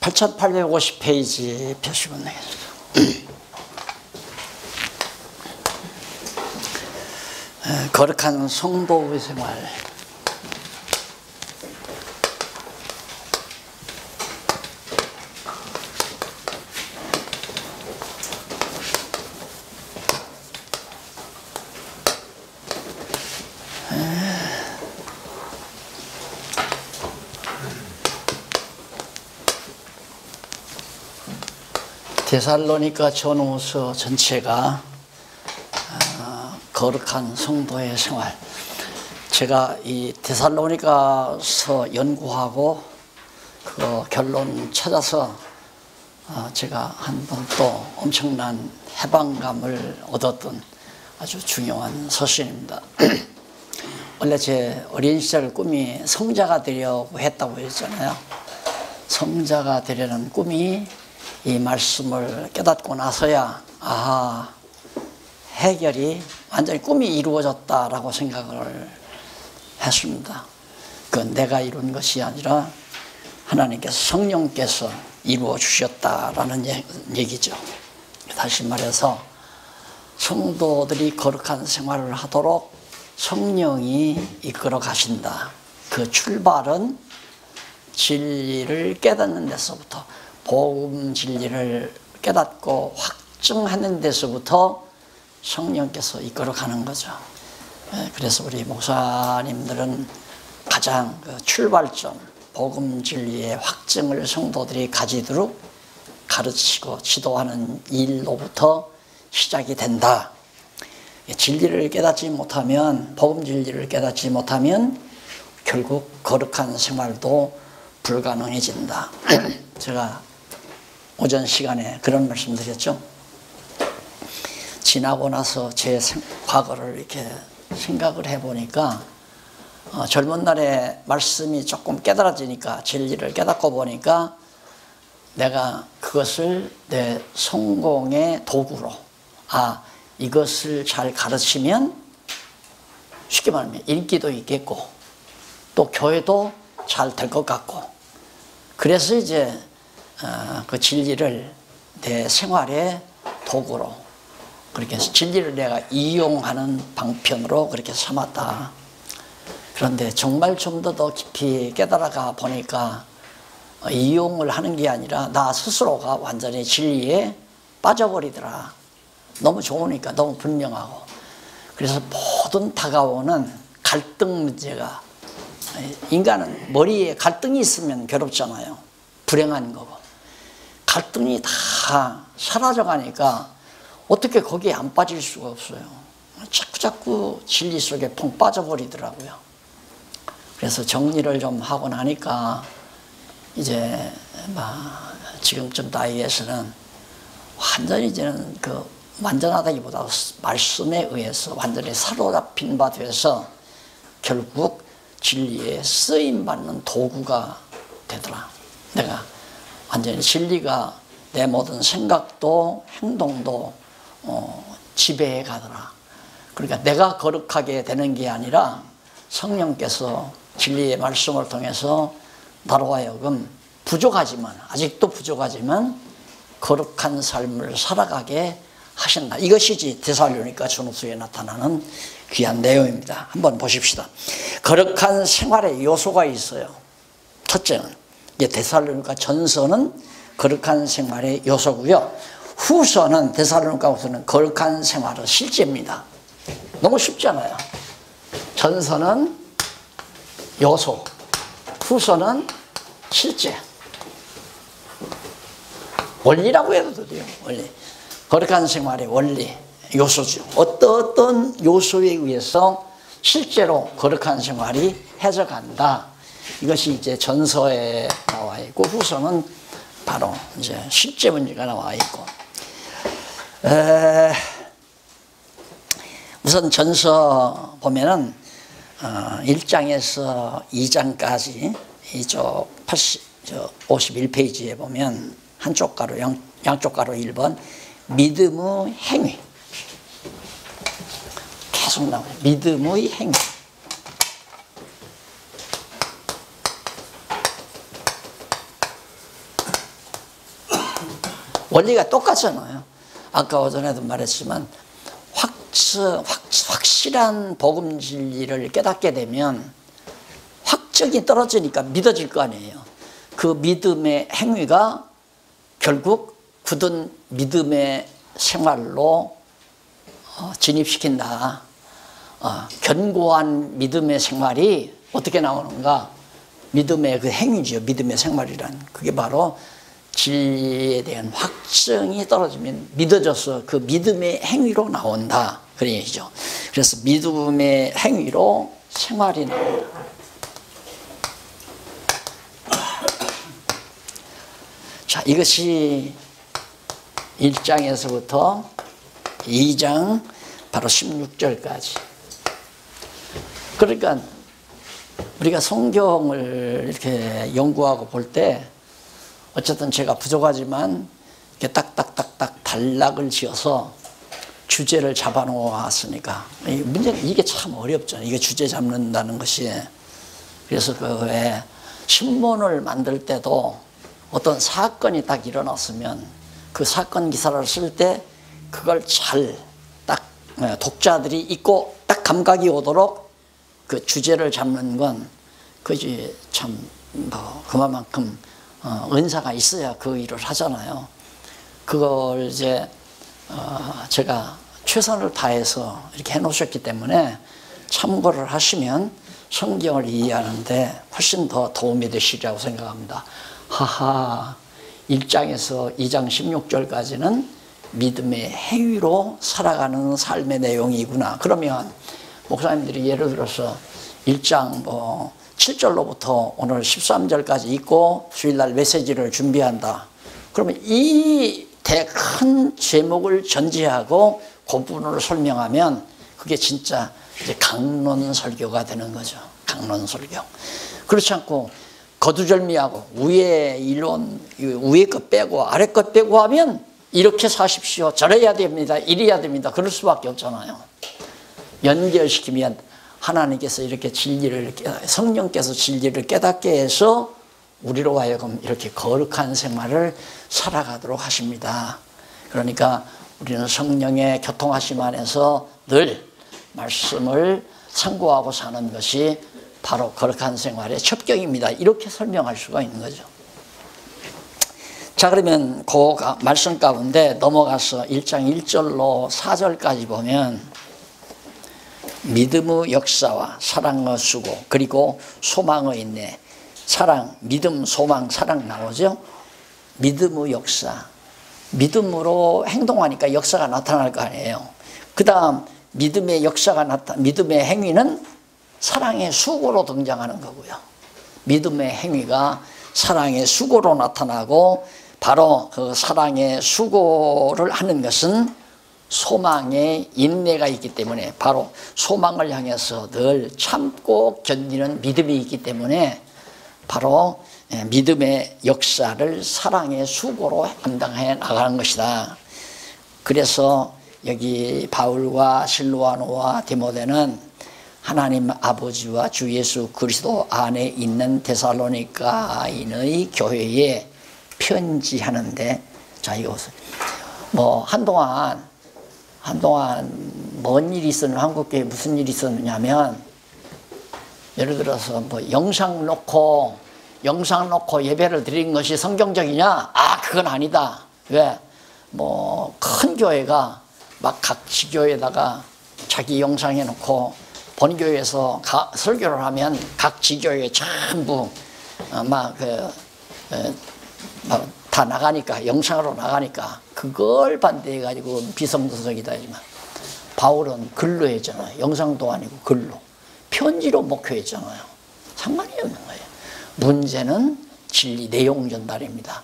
8850페이지 표시문 내겠습니다. 거룩한 성도의 생활. 데살로니가 전후서 전체가 거룩한 성도의 생활. 제가 이 데살로니가서 연구하고 그 결론 찾아서 제가 한 번 또 엄청난 해방감을 얻었던 아주 중요한 서신입니다. 원래 제 어린 시절 꿈이 성자가 되려고 했다고 했잖아요. 성자가 되려는 꿈이 이 말씀을 깨닫고 나서야 아하, 해결이 완전히 꿈이 이루어졌다라고 생각을 했습니다. 그건 내가 이룬 것이 아니라 하나님께서 성령께서 이루어 주셨다라는 얘기죠. 다시 말해서 성도들이 거룩한 생활을 하도록 성령이 이끌어 가신다. 그 출발은 진리를 깨닫는 데서부터, 복음 진리를 깨닫고 확증하는 데서부터 성령께서 이끌어가는 거죠. 그래서 우리 목사님들은 가장 그 출발점, 복음 진리의 확증을 성도들이 가지도록 가르치고 지도하는 일로부터 시작이 된다. 진리를 깨닫지 못하면, 복음 진리를 깨닫지 못하면 결국 거룩한 생활도 불가능해진다. 제가 오전 시간에 그런 말씀 드렸죠. 지나고 나서 제 과거를 이렇게 생각을 해보니까 젊은 날에 말씀이 조금 깨달아지니까, 진리를 깨닫고 보니까 내가 그것을 내 성공의 도구로, 이것을 잘 가르치면 쉽게 말하면 인기도 있겠고 또 교회도 잘 될 것 같고, 그래서 이제 그 진리를 내 생활의 도구로, 그렇게 진리를 내가 이용하는 방편으로 그렇게 삼았다. 그런데 정말 좀 더 깊이 깨달아가 보니까 이용을 하는 게 아니라 나 스스로가 완전히 진리에 빠져버리더라. 너무 좋으니까, 너무 분명하고. 그래서 모든 다가오는 갈등 문제가, 인간은 머리에 갈등이 있으면 괴롭잖아요. 불행한 거고. 갈등이 다 사라져가니까 어떻게 거기에 안 빠질 수가 없어요. 자꾸 진리 속에 펑 빠져버리더라고요. 그래서 정리를 좀 하고 나니까 이제 지금쯤 나이에서는 완전히 이제는 완전하다기보다 말씀에 의해서 완전히 사로잡힌 바 돼서 결국 진리에 쓰임받는 도구가 되더라. 내가 완전히 진리가 내 모든 생각도 행동도 지배해 가더라. 그러니까 내가 거룩하게 되는 게 아니라 성령께서 진리의 말씀을 통해서 나로 하여금 부족하지만, 아직도 부족하지만 거룩한 삶을 살아가게 하신다. 이것이지 데살로니가 전후서에 나타나는 귀한 내용입니다. 한번 보십시다. 거룩한 생활의 요소가 있어요. 첫째는 데살로니가 전서는 거룩한 생활의 요소고요. 후서는, 데살로니가 후서는 거룩한 생활의 실제입니다. 너무 쉽잖아요. 전서는 요소, 후서는 실제. 원리라고 해도 돼요. 원리. 거룩한 생활의 원리, 요소죠. 어떤 요소에 의해서 실제로 거룩한 생활이 해져간다. 이것이 이제 전서에 나와 있고, 후서는 바로 이제 실제 문제가 나와 있고. 우선 전서 보면은 1장에서 2장까지 이쪽 51페이지에 보면 한쪽 가로, 양쪽 가로 1번 믿음의 행위 계속 나와요. 믿음의 행위. 원리가 똑같잖아요. 아까 오전에도 말했지만 확실한 복음 진리를 깨닫게 되면 확정이 떨어지니까 믿어질 거 아니에요. 그 믿음의 행위가 결국 굳은 믿음의 생활로 진입시킨다. 견고한 믿음의 생활이 어떻게 나오는가? 믿음의 그 행위죠. 믿음의 생활이란. 그게 바로 진리에 대한 확증이 떨어지면 믿어져서 그 믿음의 행위로 나온다. 그런 얘기죠. 그래서 믿음의 행위로 생활이 나온다. 자, 이것이 1장에서부터 2장 바로 16절까지. 그러니까 우리가 성경을 이렇게 연구하고 볼 때 어쨌든 제가 부족하지만 이렇게 딱딱딱딱 단락을 지어서 주제를 잡아 놓았으니까 문제는 이게 참 어렵잖아요. 이게 주제 잡는다는 것이. 그래서 그 왜 신문을 만들 때도 어떤 사건이 딱 일어났으면 그 사건 기사를 쓸 때 그걸 잘 딱 독자들이 읽고 딱 감각이 오도록 그 주제를 잡는 건 그지 참 뭐 그만큼 은사가 있어야 그 일을 하잖아요. 그걸 이제 제가 최선을 다해서 이렇게 해놓으셨기 때문에 참고를 하시면 성경을 이해하는데 훨씬 더 도움이 되시리라고 생각합니다. 하하, 1장에서 2장 16절까지는 믿음의 행위로 살아가는 삶의 내용이구나. 그러면 목사님들이 예를 들어서 1장 7절로부터 오늘 13절까지 읽고 주일날 메시지를 준비한다. 그러면 이 큰 제목을 전제하고 그 부분을 설명하면 그게 진짜 이제 강론 설교가 되는 거죠. 강론 설교. 그렇지 않고 거두절미하고 위에 이론, 위에 것 빼고 아래 것 빼고 하면 이렇게 사십시오. 저래야 됩니다. 이래야 됩니다. 그럴 수밖에 없잖아요. 연결시키면 하나님께서 이렇게 진리를, 성령께서 진리를 깨닫게 해서 우리로 하여금 이렇게 거룩한 생활을 살아가도록 하십니다. 그러니까 우리는 성령의 교통하심 안에서 늘 말씀을 상고하고 사는 것이 바로 거룩한 생활의 첩경입니다. 이렇게 설명할 수가 있는 거죠. 자, 그러면 그 말씀 가운데 넘어가서 1장 1절로 4절까지 보면 믿음의 역사와 사랑의 수고 그리고 소망의 인내. 사랑, 믿음, 소망, 사랑 나오죠. 믿음의 역사. 믿음으로 행동하니까 역사가 나타날 거 아니에요. 그 다음 믿음의 역사가 믿음의 행위는 사랑의 수고로 등장하는 거고요. 믿음의 행위가 사랑의 수고로 나타나고 바로 그 사랑의 수고를 하는 것은 소망의 인내가 있기 때문에 바로 소망을 향해서 늘 참고 견디는 믿음이 있기 때문에 바로 믿음의 역사를 사랑의 수고로 감당해 나가는 것이다. 그래서 여기 바울과 실로아노와 디모데는 하나님 아버지와 주 예수 그리스도 안에 있는 데살로니가인의 교회에 편지하는데, 자, 이것을 한동안 뭔 일이 있었느냐, 한국교회에 무슨 일이 있었느냐면, 예를 들어서 영상 놓고 예배를 드린 것이 성경적이냐? 아, 그건 아니다. 왜? 큰 교회가 막 각 지교에다가 자기 영상 해놓고 본교회에서 설교를 하면 각 지교에 전부 다 나가니까, 영상으로 나가니까 그걸 반대해가지고 비성도덕이다 하지만, 바울은 글로 했잖아요. 영상도 아니고 글로. 편지로 목회했잖아요. 상관이 없는 거예요. 문제는 진리 내용 전달입니다.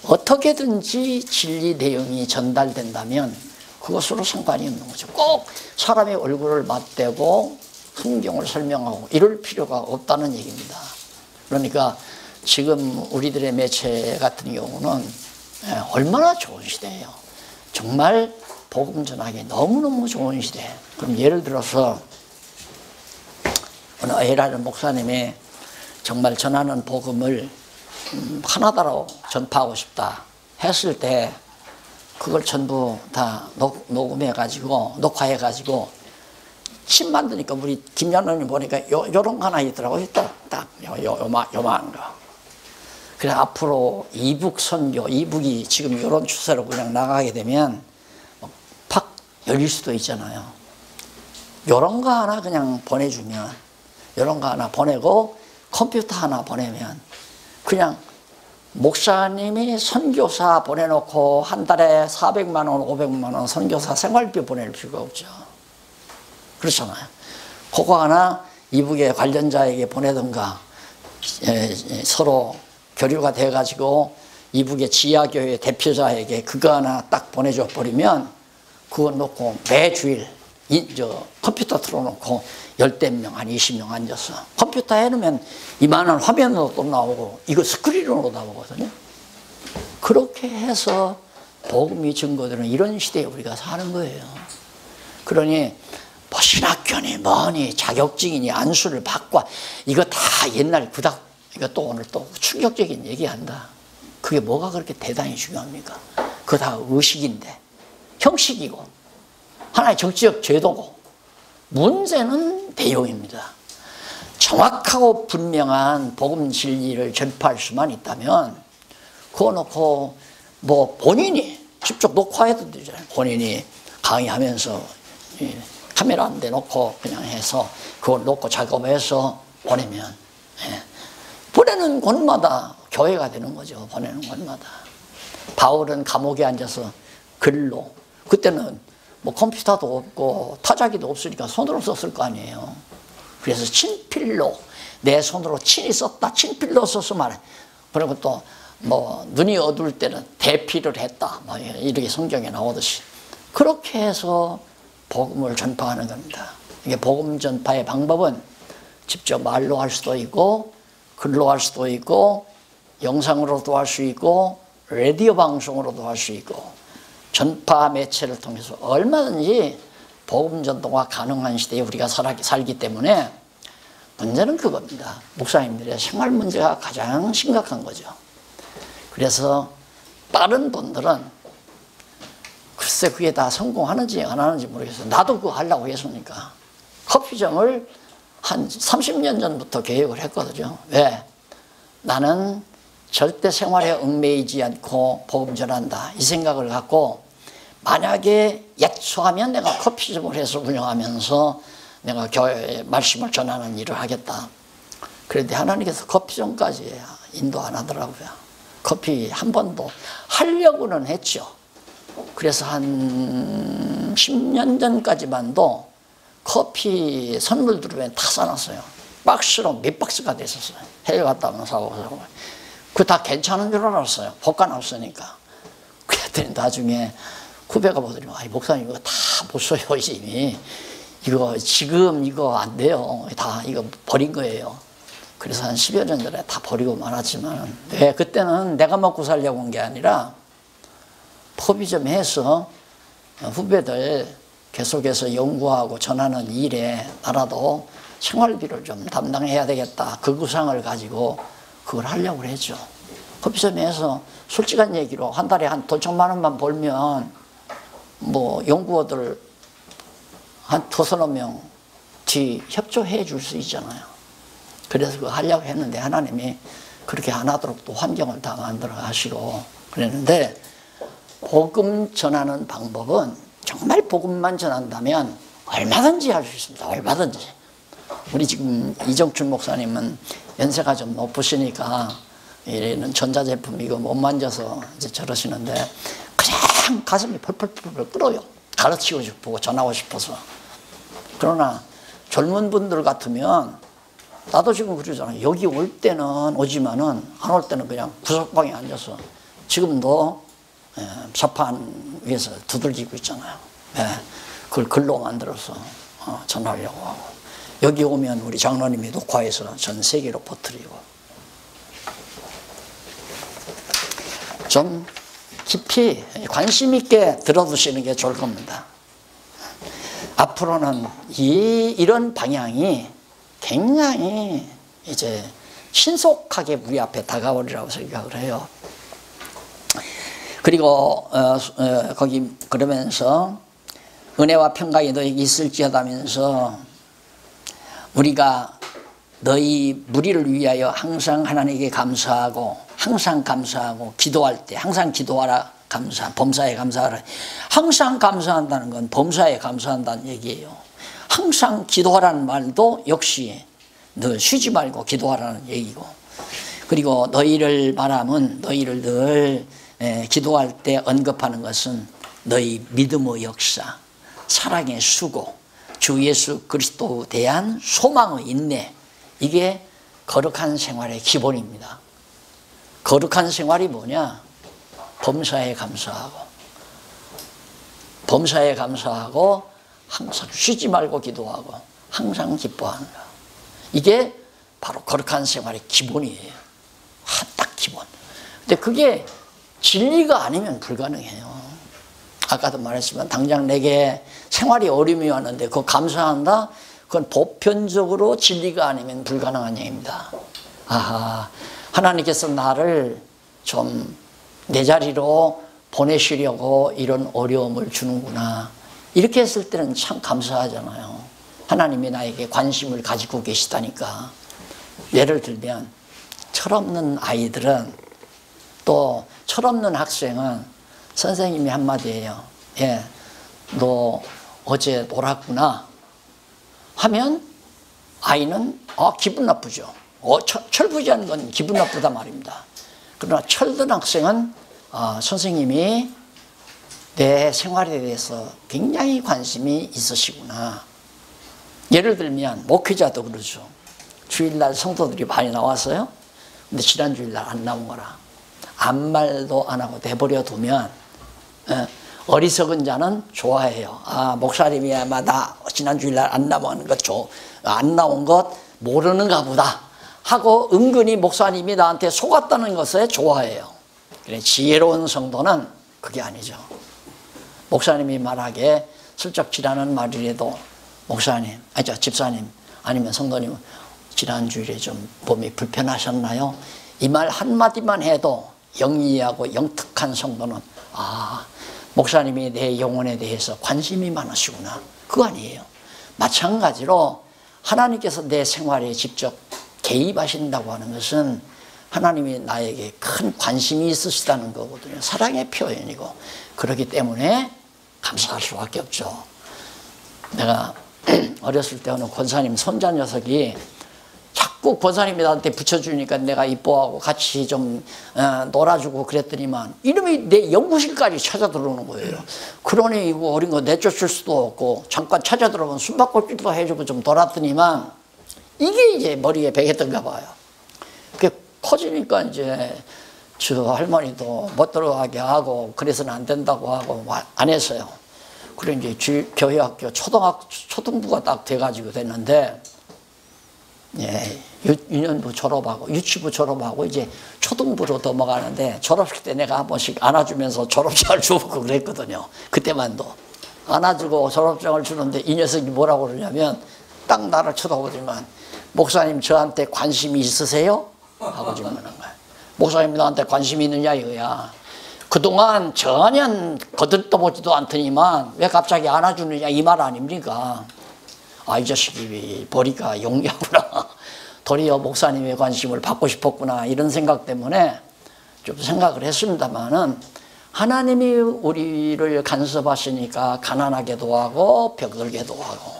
어떻게든지 진리 내용이 전달된다면 그것으로 상관이 없는 거죠. 꼭 사람의 얼굴을 맞대고 성경을 설명하고 이럴 필요가 없다는 얘기입니다. 그러니까 지금 우리들의 매체 같은 경우는 얼마나 좋은 시대예요. 정말 복음 전하기 너무너무 좋은 시대. 그럼 예를 들어서 어느 에라는 목사님이 정말 전하는 복음을 하나다로 전파하고 싶다 했을 때 그걸 전부 다 녹음해가지고, 녹화해가지고, 침 만드니까 우리 김연원이 보니까 요런 거 하나 있더라고요. 딱, 요만한 거. 그래, 앞으로 이북 선교, 이북이 지금 요런 추세로 그냥 나가게 되면 팍 열릴 수도 있잖아요. 요런 거 하나 그냥 보내주면, 요런 거 하나 보내고, 컴퓨터 하나 보내면, 그냥 목사님이 선교사 보내놓고 한 달에 400만 원, 500만 원 선교사 생활비 보낼 필요가 없죠. 그렇잖아요. 그거 하나 이북의 관련자에게 보내든가, 서로 교류가 돼가지고 이북의 지하교회 대표자에게 그거 하나 딱 보내줘 버리면, 그거 놓고 매주일 컴퓨터 틀어놓고 열댓 명, 한 20명 앉아서 컴퓨터 해놓으면 이만한 화면으로 또 나오고, 이거 스크린으로 나오거든요. 그렇게 해서 복음이 증거되는 이런 시대에 우리가 사는 거예요. 그러니 뭐 신학교니 뭐니 자격증이니 안수를 받고, 이거 다 옛날 구닥, 이거 또 오늘 또 충격적인 얘기한다. 그게 뭐가 그렇게 대단히 중요합니까? 그거 다 의식인데, 형식이고 하나의 정치적 제도고, 문제는 내용입니다. 정확하고 분명한 복음 진리를 전파할 수만 있다면, 그거 놓고 뭐 본인이 직접 녹화해도 되잖아요. 본인이 강의하면서 카메라 한 대 놓고 그냥 해서 그걸 놓고 작업해서 보내면, 보내는 곳마다 교회가 되는 거죠. 보내는 곳마다. 바울은 감옥에 앉아서 글로, 그때는 뭐 컴퓨터도 없고 타자기도 없으니까 손으로 썼을 거 아니에요. 그래서 친필로, 내 손으로 친히 썼다, 친필로 써서 말해. 그리고 또 뭐 눈이 어두울 때는 대피를 했다, 뭐 이렇게 성경에 나오듯이 그렇게 해서 복음을 전파하는 겁니다. 이게 복음 전파의 방법은 직접 말로 할 수도 있고, 글로 할 수도 있고, 영상으로도 할 수 있고, 라디오 방송으로도 할 수 있고, 전파 매체를 통해서 얼마든지 복음 전도가 가능한 시대에 우리가 살기 때문에, 문제는 그겁니다. 목사님들의 생활 문제가 가장 심각한 거죠. 그래서 다른 분들은 글쎄 그게 다 성공하는지 안 하는지 모르겠어요. 나도 그거 하려고 했으니까 커피점을 한 30년 전부터 계획을 했거든요. 왜? 나는 절대 생활에 얽매이지 않고 복음 전한다, 이 생각을 갖고, 만약에 예초하면 내가 커피점을 해서 운영하면서 내가 교회에 말씀을 전하는 일을 하겠다. 그런데 하나님께서 커피점까지 인도 안 하더라고요. 커피 한 번도 하려고는 했죠. 그래서 한 10년 전까지만도 커피 선물 들으면 다 사놨어요. 박스로 몇 박스가 됐었어요. 해외 갔다 오면 사고. 그거 다 괜찮은 줄 알았어요. 볶아놨으니까. 그랬더니 나중에 후배가 보더니, 아이, 목사님 이거 다 못 써요, 이미. 이거 지금 이거 안 돼요. 다 이거 버린 거예요. 그래서 한 10여 년 전에 다 버리고 말았지만, 왜? 그때는 내가 먹고 살려고 한 게 아니라 포비 좀 해서 후배들 계속해서 연구하고 전하는 일에 나라도 생활비를 좀 담당해야 되겠다, 그 구상을 가지고 그걸 하려고 했죠. 커피숍에서 솔직한 얘기로 한 달에 한 돈 1,000만 원만 벌면 뭐 연구원들 한 2-3명 뒤 협조해 줄 수 있잖아요. 그래서 그거 하려고 했는데 하나님이 그렇게 안 하도록 또 환경을 다 만들어 가시고 그랬는데, 복음 전하는 방법은 정말 복음만 전한다면 얼마든지 할 수 있습니다. 얼마든지. 우리 지금 이정춘 목사님은 연세가 좀 높으시니까 이런 전자제품 이거 못 만져서 이제 저러시는데, 그냥 가슴이 펄펄펄 끓어요. 가르치고 싶고 전하고 싶어서. 그러나 젊은 분들 같으면, 나도 지금 그러잖아요. 여기 올 때는 오지만은 안 올 때는 그냥 구석방에 앉아서 지금도 자판 위에서 두들기고 있잖아요. 그걸 글로 만들어서 전하려고 하고, 여기 오면 우리 장로님이 녹화해서 전 세계로 퍼뜨리고. 좀 깊이 관심 있게 들어두시는 게 좋을 겁니다. 앞으로는 이런 방향이 굉장히 이제 신속하게 우리 앞에 다가오리라고 생각을 해요. 그리고 거기 그러면서 은혜와 평강이 너에게 있을지어다면서 우리가 너희 무리를 위하여 항상 하나님께 감사하고 항상 감사하고 기도할 때 항상 기도하라 범사에 감사하라. 항상 감사한다는 건 범사에 감사한다는 얘기예요. 항상 기도하라는 말도 역시 늘 쉬지 말고 기도하라는 얘기고, 그리고 너희를 말하면 너희를 늘 기도할 때 언급하는 것은 너희 믿음의 역사, 사랑의 수고, 주 예수 그리스도에 대한 소망의 인내, 이게 거룩한 생활의 기본입니다. 거룩한 생활이 뭐냐? 범사에 감사하고 항상 쉬지 말고 기도하고 항상 기뻐하는 거. 이게 바로 거룩한 생활의 기본이에요. 딱 기본. 근데 그게 진리가 아니면 불가능해요. 아까도 말했지만 당장 내게 생활이 어려움이 왔는데 그거 감사한다? 그건 보편적으로 진리가 아니면 불가능한 얘기입니다. 아하, 하나님께서 나를 좀 내 자리로 보내시려고 이런 어려움을 주는구나. 이렇게 했을 때는 참 감사하잖아요. 하나님이 나에게 관심을 가지고 계시다니까. 예를 들면 철없는 아이들은, 또 철없는 학생은 선생님이 한마디예요. 예, 너 어제 놀았구나 하면 아이는 기분 나쁘죠. 철부지하는 건 기분 나쁘다 말입니다. 그러나 철든 학생은 선생님이 내 생활에 대해서 굉장히 관심이 있으시구나. 예를 들면 목회자도 그러죠. 주일날 성도들이 많이 나왔어요. 근데 지난 주일날 안 나온 거라 아무 말도 안 하고 내버려 두면 어리석은 자는 좋아해요. 목사님이 아마 나 지난 주일날 안 나온 것 모르는가 보다 하고 은근히 목사님이 나한테 속았다는 것에 좋아해요. 그래, 지혜로운 성도는 그게 아니죠. 목사님이 말하기에 슬쩍 지나는 말이라도 목사님, 집사님 아니면 성도님 지난주일에 좀 몸이 불편하셨나요? 이 말 한마디만 해도 영리하고 영특한 성도는 목사님이 내 영혼에 대해서 관심이 많으시구나. 그거 아니에요. 마찬가지로 하나님께서 내 생활에 직접 개입하신다고 하는 것은 하나님이 나에게 큰 관심이 있으시다는 거거든요. 사랑의 표현이고, 그렇기 때문에 감사할 수밖에 없죠. 내가 어렸을 때 어느 권사님 손자 녀석이 자꾸 권사님이 나한테 붙여주니까 내가 이뻐하고 같이 좀 놀아주고 그랬더니만 이놈이 내 연구실까지 찾아 들어오는 거예요. 그러니 이거 어린 거 내쫓을 수도 없고 잠깐 찾아 들어오면 숨바꼭질도 해주고 좀 놀았더니만 이게 이제 머리에 배겼던가 봐요. 그게 커지니까 이제 저 할머니도 못 들어가게 하고 그래서는 안 된다고 하고 안 했어요. 그래 이제 교회 학교 초등부가 딱 돼가지고 됐는데, 예, 유년부 졸업하고 유치부 졸업하고 이제 초등부로 넘어가는데, 졸업식 때 내가 한 번씩 안아주면서 졸업장을 주고 그랬거든요. 그때만도 안아주고 졸업장을 주는데 이 녀석이 뭐라고 그러냐면 딱 나를 쳐다보더니만 목사님 저한테 관심이 있으세요? 하고 질문한 거야. 목사님 나한테 관심이 있느냐 이거야. 그동안 전혀 거들떠보지도 않더니만 왜 갑자기 안아주느냐 이 말 아닙니까? 이 자식이 보니까 용기하구나. 도리어 목사님의 관심을 받고 싶었구나. 이런 생각 때문에 좀 생각을 했습니다만은, 하나님이 우리를 간섭하시니까 가난하게도 하고 벽들게도 하고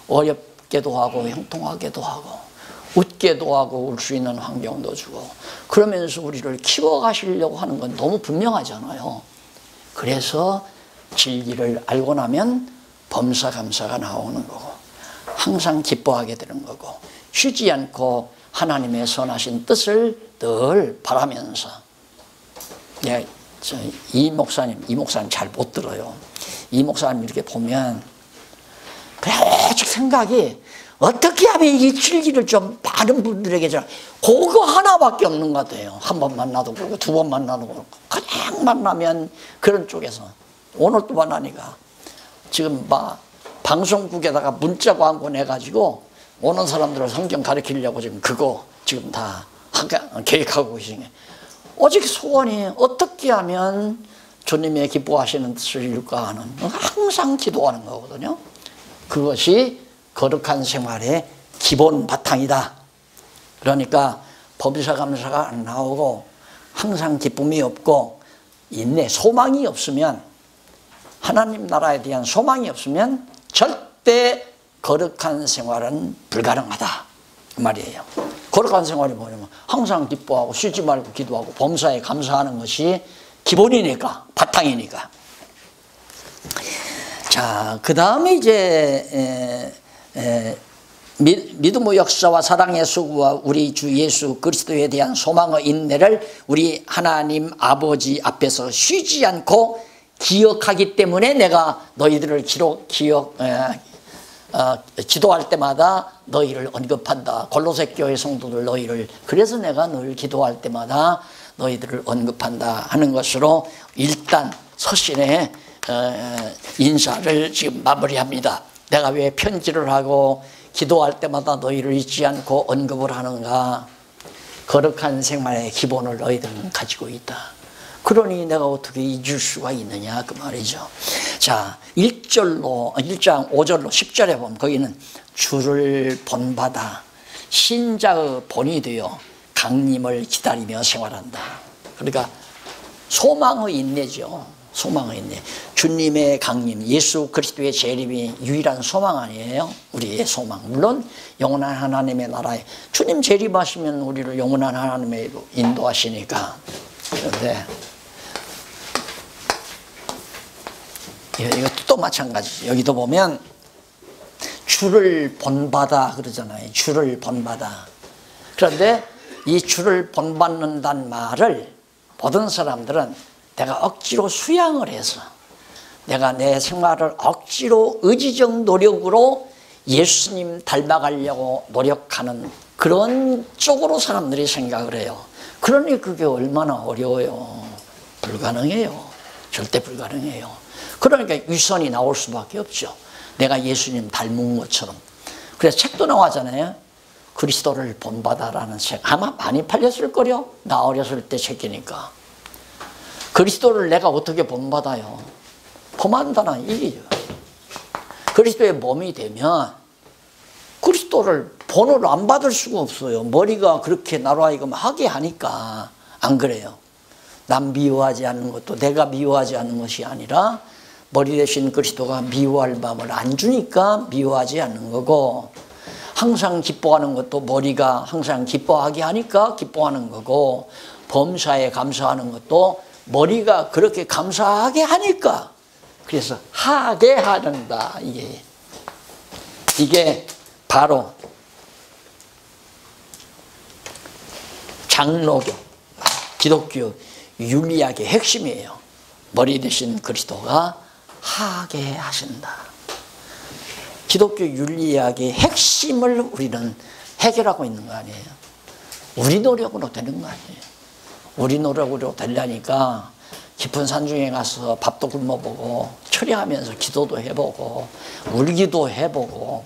어렵게도 하고 형통하게도 하고 웃게도 하고 울 수 있는 환경도 주고 그러면서 우리를 키워가시려고 하는 건 너무 분명하잖아요. 그래서 진리를 알고 나면 범사감사가 나오는 거고 항상 기뻐하게 되는 거고 쉬지 않고 하나님의 선하신 뜻을 늘 바라면서, 예, 이 목사님 잘 못 들어요. 이 목사님 이렇게 보면 계속 생각이 어떻게 하면 이 진리를 좀 많은 분들에게 좀 그거 하나밖에 없는 것 같아요. 한 번 만나도 그렇고 두 번 만나도 그렇고 그냥 만나면 그런 쪽에서 오늘 또 만나니까 지금 막 방송국에다가 문자 광고 내가지고 오는 사람들을 성경 가르치려고 지금 그거 지금 다 계획하고 계시네. 오직 소원이 어떻게 하면 주님의 기뻐하시는 뜻을 이룰까 하는, 항상 기도하는 거거든요. 그것이 거룩한 생활의 기본 바탕이다. 그러니까 범사 감사가 안 나오고 항상 기쁨이 없고 인내, 소망이 없으면, 하나님 나라에 대한 소망이 없으면 절대 거룩한 생활은 불가능하다 그 말이에요. 거룩한 생활이 뭐냐면 항상 기뻐하고 쉬지 말고 기도하고 범사에 감사하는 것이 기본이니까, 바탕이니까. 자, 그 다음에 이제 믿음의 역사와 사랑의 수고와 우리 주 예수 그리스도에 대한 소망의 인내를 우리 하나님 아버지 앞에서 쉬지 않고 기억하기 때문에 내가 너희들을 기도할 때마다 너희를 언급한다. 골로새 교회 성도들 너희를, 그래서 내가 늘 기도할 때마다 너희들을 언급한다 하는 것으로 일단 서신의 인사를 지금 마무리합니다. 내가 왜 편지를 하고 기도할 때마다 너희를 잊지 않고 언급을 하는가? 거룩한 생활의 기본을 너희들은 가지고 있다. 그러니 내가 어떻게 잊을 수가 있느냐 그 말이죠. 자, 1장 5절로 10절에 보면 거기는 주를 본받아 신자의 본이 되어 강림을 기다리며 생활한다. 그러니까 소망의 인내죠. 소망의 인내. 주님의 강림, 예수 그리스도의 재림이 유일한 소망 아니에요? 우리의 소망. 물론 영원한 하나님의 나라에 주님 재림하시면 우리를 영원한 하나님의 인도하시니까. 그런데 이것도 또 마찬가지죠. 여기도 보면 주를 본받아 그러잖아요. 주를 본받아. 그런데 이 주를 본받는다는 말을 모든 사람들은 내가 억지로 수양을 해서 내가 내 생활을 억지로 의지적 노력으로 예수님 닮아가려고 노력하는 그런 쪽으로 사람들이 생각을 해요. 그러니 그게 얼마나 어려워요. 불가능해요. 절대 불가능해요. 그러니까 위선이 나올 수밖에 없죠. 내가 예수님 닮은 것처럼. 그래서 책도 나왔잖아요. 그리스도를 본받아라는 책. 아마 많이 팔렸을 거요. 나 어렸을 때 책이니까. 그리스도를 내가 어떻게 본받아요? 범한다는 얘기죠. 그리스도의 몸이 되면 그리스도를 본을 안 받을 수가 없어요. 머리가 그렇게 나로 하여금 하게 하니까. 안 그래요? 남 미워하지 않는 것도 내가 미워하지 않는 것이 아니라 머리 대신 그리스도가 미워할 마음을 안 주니까 미워하지 않는 거고, 항상 기뻐하는 것도 머리가 항상 기뻐하게 하니까 기뻐하는 거고, 범사에 감사하는 것도 머리가 그렇게 감사하게 하니까, 그래서 하게 하는다. 이게 바로 장로교, 기독교 윤리학의 핵심이에요. 머리 대신 그리스도가 하게 하신다. 기독교 윤리학의 핵심을 우리는 해결하고 있는 거 아니에요. 우리 노력으로 되는 거 아니에요. 우리 노력으로 되려니까 깊은 산중에 가서 밥도 굶어보고 철야하면서 기도도 해보고 울기도 해보고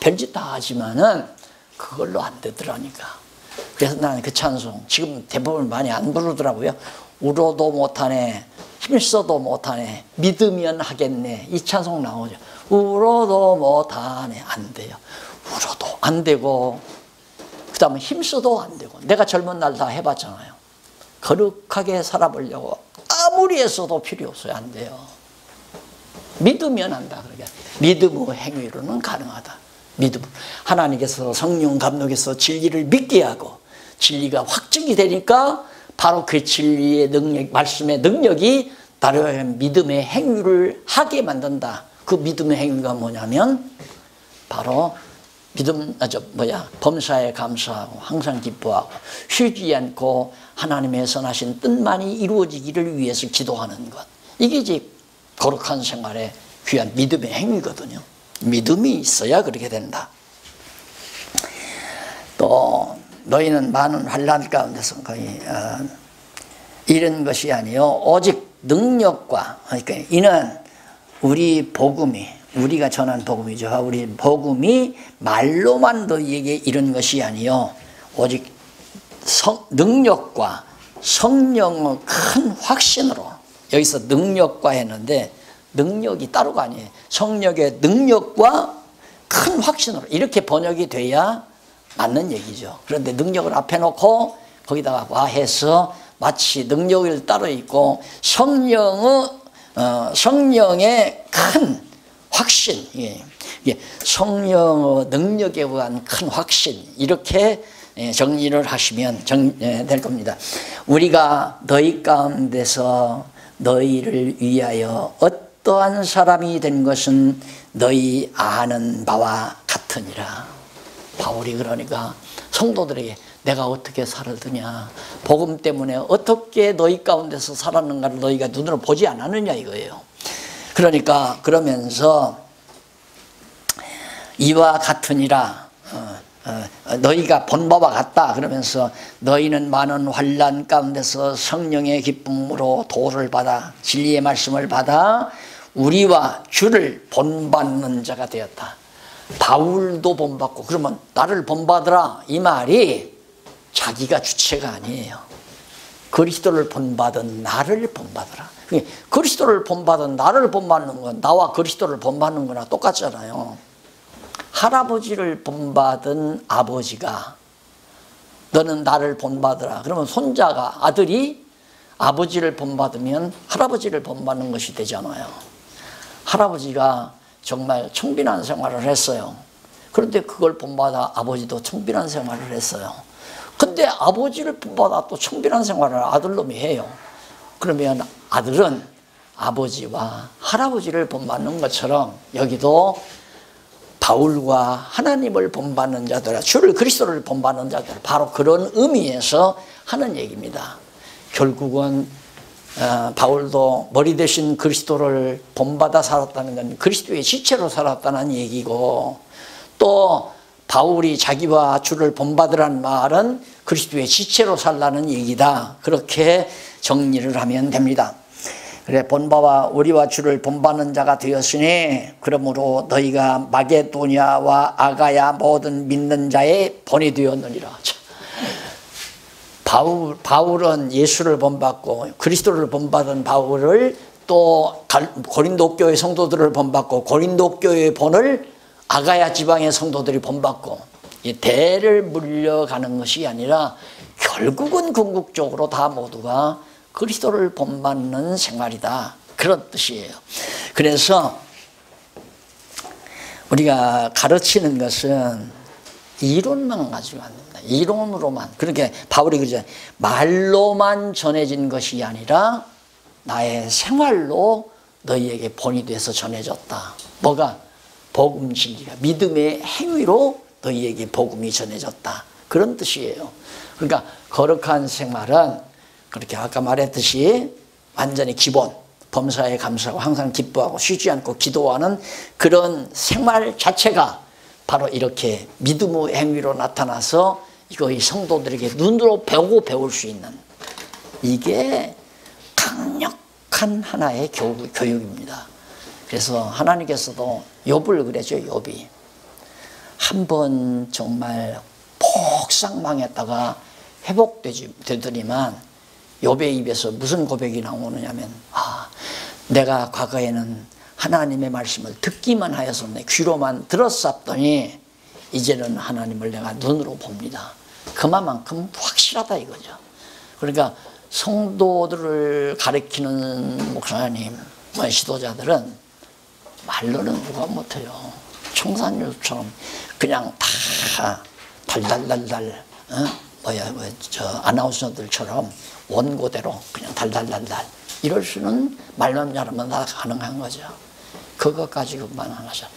별짓 다 하지만은 그걸로 안 되더라니까. 그래서 나는 그 찬송 지금 대부분 많이 안 부르더라고요. 울어도 못하네, 힘써도 못하네, 믿으면 하겠네. 이 찬송 나오죠. 울어도 못하네. 안 돼요. 울어도 안 되고, 그 다음에 힘써도 안 되고. 내가 젊은 날 다 해봤잖아요. 거룩하게 살아보려고 아무리 했어도 필요 없어요. 안 돼요. 믿으면 한다. 그러니까 믿음의 행위로는 가능하다. 믿음. 하나님께서 성령 감독해서 진리를 믿게 하고 진리가 확증이 되니까 바로 그 진리의 능력, 말씀의 능력이 나를 믿음의 행위를 하게 만든다. 그 믿음의 행위가 뭐냐면 바로 범사에 감사하고 항상 기뻐하고 쉬지 않고 하나님의 선하신 뜻만이 이루어지기를 위해서 기도하는 것. 이게 이제 거룩한 생활의 귀한 믿음의 행위거든요. 믿음이 있어야 그렇게 된다. 또 너희는 많은 환난 가운데서 거의 이런 것이 아니요 오직 능력과, 그러니까 이는 우리 복음이, 우리가 전한 복음이죠. 우리 복음이 말로만 너희에게 이런 것이 아니요 오직 능력과 성령의 큰 확신으로, 여기서 능력과 했는데 능력이 따로가 아니에요. 성령의 능력과 큰 확신으로 이렇게 번역이 돼야 맞는 얘기죠. 그런데 능력을 앞에 놓고 거기다가 와해서 마치 능력이 따로 있고 성령의 큰 확신, 성령의 능력에 의한 큰 확신, 이렇게 정리를 하시면 될 겁니다. 우리가 너희 가운데서 너희를 위하여 어떠한 사람이 된 것은 너희 아는 바와 같으니라. 바울이 그러니까 성도들에게 내가 어떻게 살았느냐, 복음 때문에 어떻게 너희 가운데서 살았는가를 너희가 눈으로 보지 않았느냐 이거예요. 그러니까 그러면서 이와 같으니라, 너희가 본 바와 같다 그러면서 너희는 많은 환난 가운데서 성령의 기쁨으로 도를 받아 진리의 말씀을 받아 우리와 주를 본받는 자가 되었다. 바울도 본받고, 그러면 나를 본받으라 이 말이 자기가 주체가 아니에요. 그리스도를 본받은 나를 본받으라. 그리스도를 본받은 나를 본받는 건 나와 그리스도를 본받는 거나 똑같잖아요. 할아버지를 본받은 아버지가 너는 나를 본받으라 그러면 손자가, 아들이 아버지를 본받으면 할아버지를 본받는 것이 되잖아요. 할아버지가 정말 청빈한 생활을 했어요. 그런데 그걸 본받아 아버지도 청빈한 생활을 했어요. 근데 아버지를 본받아 또 청빈한 생활을 아들놈이 해요. 그러면 아들은 아버지와 할아버지를 본받는 것처럼 여기도 바울과 하나님을 본받는 자들, 주를 그리스도를 본받는 자들, 바로 그런 의미에서 하는 얘기입니다. 결국은 바울도 머리 대신 그리스도를 본받아 살았다는 건 그리스도의 지체로 살았다는 얘기고, 또 바울이 자기와 주를 본받으라는 말은 그리스도의 지체로 살라는 얘기다. 그렇게 정리를 하면 됩니다. 그래, 본바와 우리와 주를 본받는 자가 되었으니 그러므로 너희가 마게도냐와 아가야 모든 믿는 자의 본이 되었느니라. 바울은 예수를 본받고 그리스도를 본받은 바울을 또 고린도 교회 성도들을 본받고 고린도 교회의 본을 아가야 지방의 성도들이 본받고, 이 대를 물려가는 것이 아니라 결국은 궁극적으로 다 모두가 그리스도를 본받는 생활이다, 그런 뜻이에요. 그래서 우리가 가르치는 것은 이론만 가지고 안 됩니다. 이론으로만. 그렇게 바울이 그러잖아요. 말로만 전해진 것이 아니라 나의 생활로 너희에게 본이 돼서 전해졌다. 뭐가? 복음 진리가 믿음의 행위로 너희에게 복음이 전해졌다, 그런 뜻이에요. 그러니까 거룩한 생활은 그렇게 아까 말했듯이 완전히 기본, 범사에 감사하고 항상 기뻐하고 쉬지 않고 기도하는 그런 생활 자체가 바로 이렇게 믿음의 행위로 나타나서 이거 이 성도들에게 눈으로 배울 수 있는, 이게 강력한 하나의 교육입니다. 그래서 하나님께서도 욥을 그랬죠. 욥이 한 번 정말 폭삭 망했다가 회복되더니만 욥의 입에서 무슨 고백이 나오느냐면, 내가 과거에는 하나님의 말씀을 듣기만 하였었네, 귀로만 들었었더니 이제는 하나님을 내가 눈으로 봅니다. 그만큼 확실하다 이거죠. 그러니까 성도들을 가르치는 목사님, 지도자들은 말로는 누가 못해요. 청산유처럼 그냥 다 달달달달, 아나운서들처럼 원고대로 그냥 달달달달 이럴 수는 말만 잘하면 다 가능한 거죠. 그것 가지고만 하죠.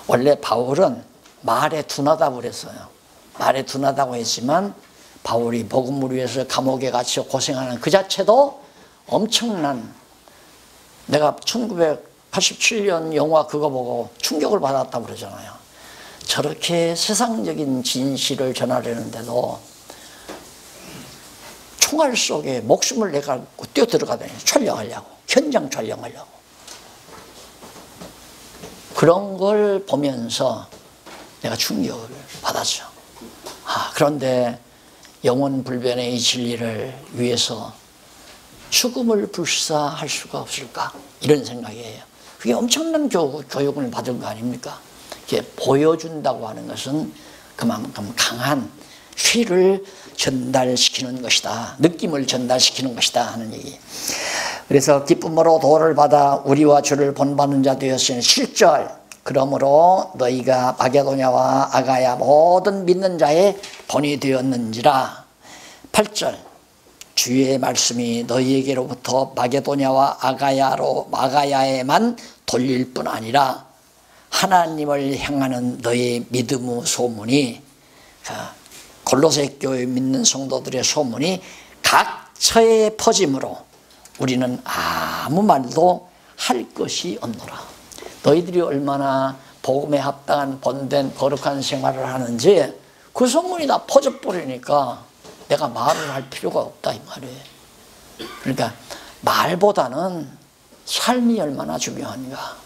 원래 바울은 말에 둔하다고 그랬어요. 말에 둔하다고 했지만 바울이 복음을 위해서 감옥에 갇혀 고생하는 그 자체도 엄청난, 내가 1987년 영화 그거 보고 충격을 받았다고 그러잖아요. 저렇게 세상적인 진실을 전하려는데도 총알 속에 목숨을 내걸고 뛰어들어가다니, 촬영하려고, 현장 촬영하려고. 그런 걸 보면서 내가 충격을 받았죠. 그런데 영원 불변의 이 진리를 위해서 죽음을 불사할 수가 없을까? 이런 생각이에요. 그게 엄청난 교육을 받은 거 아닙니까? 이게 보여준다고 하는 것은 그만큼 강한 휘를 전달시키는 것이다. 느낌을 전달시키는 것이다 하는 얘기. 그래서 기쁨으로 도를 받아 우리와 주를 본받는 자 되었으니 7절 그러므로 너희가 마게도냐와 아가야 모든 믿는 자의 본이 되었는지라. 8절 주의 말씀이 너희에게로부터 마게도냐와 아가야에만 돌릴 뿐 아니라 하나님을 향하는 너희 믿음의 소문이 골로새 교회 믿는 성도들의 소문이 각처에 퍼짐으로 우리는 아무 말도 할 것이 없노라. 너희들이 얼마나 복음에 합당한 본된 거룩한 생활을 하는지 그 소문이 다 퍼져버리니까 내가 말을 할 필요가 없다 이 말이에요. 그러니까 말보다는 삶이 얼마나 중요한가,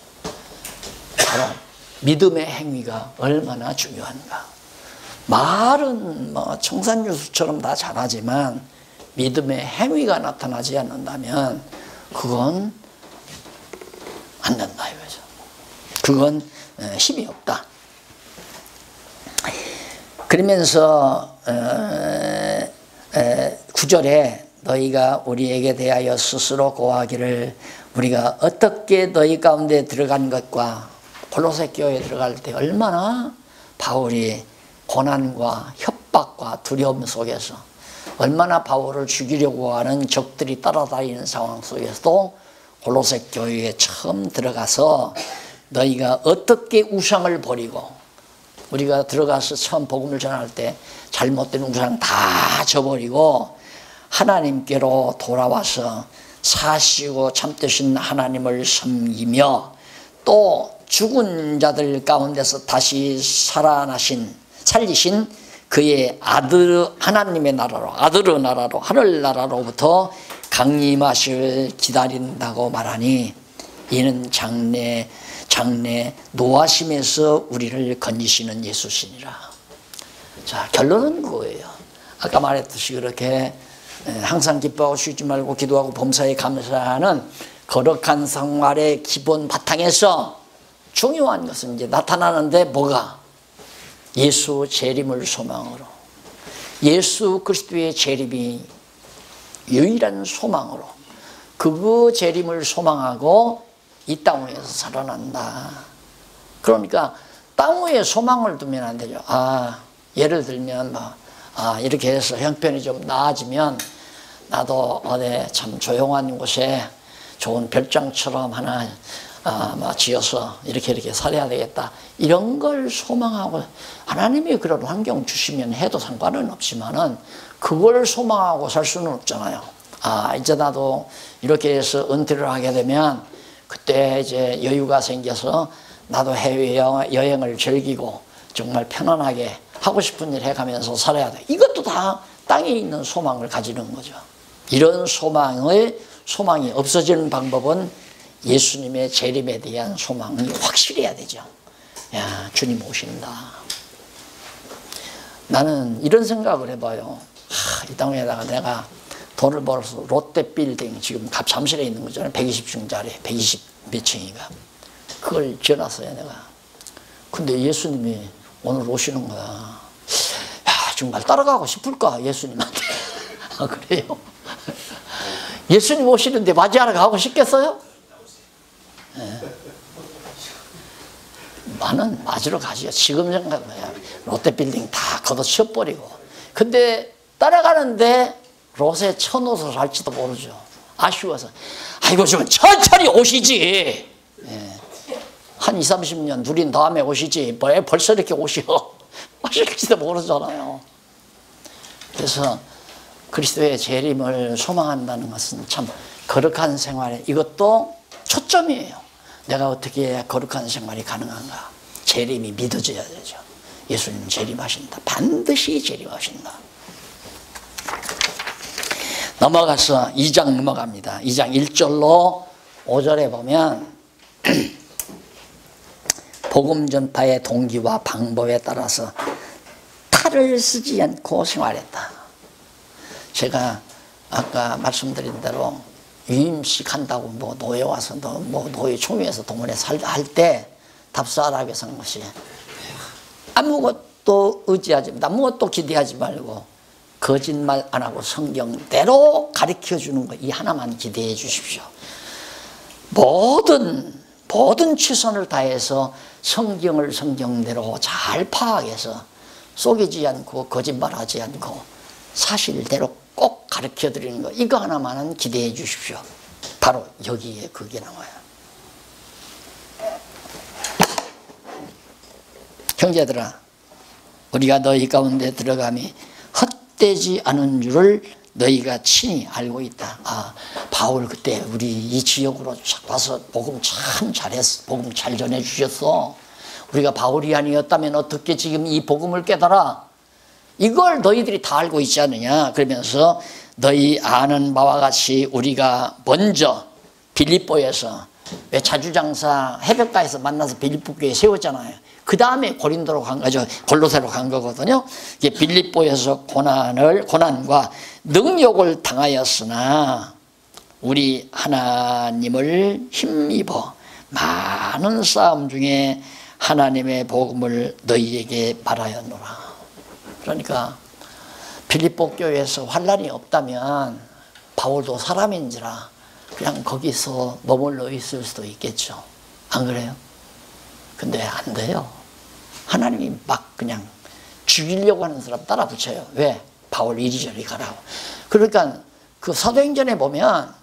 바로 믿음의 행위가 얼마나 중요한가. 말은 뭐 청산유수처럼 다 잘하지만 믿음의 행위가 나타나지 않는다면 그건 안 된다 이거죠. 그건 힘이 없다. 그러면서 9절에 너희가 우리에게 대하여 스스로 고하기를 우리가 어떻게 너희 가운데 들어간 것과 골로새 교회에 들어갈 때 얼마나 바울이 고난과 협박과 두려움 속에서 얼마나 바울을 죽이려고 하는 적들이 따라다니는 상황 속에서도 골로새 교회에 처음 들어가서 너희가 어떻게 우상을 버리고, 우리가 들어가서 처음 복음을 전할 때 잘못된 우상 다 저버리고 하나님께로 돌아와서 사시고 참되신 하나님을 섬기며 또 죽은 자들 가운데서 다시 살리신 그의 아들 하나님의 나라로, 아들의 나라로, 하늘나라로부터 강림하시를 기다린다고 말하니 이는 장래 노하심에서 우리를 건지시는 예수시니라. 자, 결론은 그거예요. 아까 말했듯이 그렇게 항상 기뻐하고 쉬지 말고 기도하고 범사에 감사하는 거룩한 생활의 기본 바탕에서 중요한 것은 이제 나타나는데 뭐가? 예수 재림을 소망으로, 예수 그리스도의 재림이 유일한 소망으로, 그 재림을 소망하고 이 땅 위에서 살아난다. 그러니까 땅 위에 소망을 두면 안 되죠. 예를 들면 이렇게 해서 형편이 좀 나아지면 나도 어디 참 조용한 곳에 좋은 별장처럼 하나 지어서 이렇게 살아야 되겠다. 이런 걸 소망하고, 하나님이 그런 환경 주시면 해도 상관은 없지만은 그걸 소망하고 살 수는 없잖아요. 이제 나도 이렇게 해서 은퇴를 하게 되면 그때 이제 여유가 생겨서 나도 해외 여행을 즐기고 정말 편안하게 하고 싶은 일 해가면서 살아야 돼. 이것도 다 땅에 있는 소망을 가지는 거죠. 이런 소망이 없어지는 방법은 예수님의 재림에 대한 소망이 확실해야 되죠. 야, 주님 오신다. 나는 이런 생각을 해봐요. 이 땅에다가 내가 돈을 벌어서 롯데 빌딩, 지금 잠실에 있는 거잖아요. 120층짜리, 120 몇 층인가. 그걸 지어놨어요, 내가. 근데 예수님이 오늘 오시는 거야. 야, 정말 따라가고 싶을까, 예수님한테. 그래요? 예수님 오시는데 맞이하러 가고 싶겠어요? 네. 나는 맞으러 가죠. 지금 생각해야 롯데빌딩 다 걷어치워버리고. 근데 따라가는데 롯에 쳐놓아서 살지도 모르죠. 아쉬워서. 아이고 좀 천천히 오시지. 네. 한 20, 30년 누린 다음에 오시지. 왜 벌써 이렇게 오시오? 오실지도 모르잖아요. 그래서 그리스도의 재림을 소망한다는 것은 참 거룩한 생활에, 이것도 초점이에요. 내가 어떻게 거룩한 생활이 가능한가? 재림이 믿어져야 되죠. 예수님 재림하신다. 반드시 재림하신다. 넘어가서 2장 넘어갑니다. 2장 1절로 5절에 보면 복음 전파의 동기와 방법에 따라서 탈을 쓰지 않고 생활했다. 제가 아까 말씀드린 대로 유임식 한다고 뭐 노예 와서 뭐 노예 총회에서 동원해 할 때 답사하라고 한 것이 아무것도 의지하지 아무것도 기대하지 말고 거짓말 안 하고 성경대로 가르쳐 주는 거 이 하나만 기대해 주십시오. 모든 최선을 다해서 성경을 성경대로 잘 파악해서 속이지 않고 거짓말하지 않고 사실대로 꼭 가르쳐 드리는 거 이거 하나만은 기대해 주십시오. 바로 여기에 그게 나와요. 형제들아, 우리가 너희 가운데 들어감이 헛되지 않은 줄을 너희가 친히 알고 있다. 아, 바울 그때 우리 이 지역으로 와서 복음 참 잘했어. 복음 잘 전해주셨어. 우리가 바울이 아니었다면 어떻게 지금 이 복음을 깨달아? 이걸 너희들이 다 알고 있지 않느냐? 그러면서 너희 아는 바와 같이 우리가 먼저 빌립보에서 왜 자주장사 해변가에서 만나서 빌립보 교회 세웠잖아요. 그 다음에 고린도로 간 거죠. 골로새로 간 거거든요. 이게 빌립보에서 고난과 능욕을 당하였으나 우리 하나님을 힘입어 많은 싸움 중에 하나님의 복음을 너희에게 말하였노라. 그러니까 빌립보 교회에서 환난이 없다면 바울도 사람인지라 그냥 거기서 머물러 있을 수도 있겠죠. 안 그래요? 근데 안 돼요. 하나님이 막 그냥 죽이려고 하는 사람 따라 붙여요. 왜? 바울 이리저리 가라고. 그러니까 그 사도행전에 보면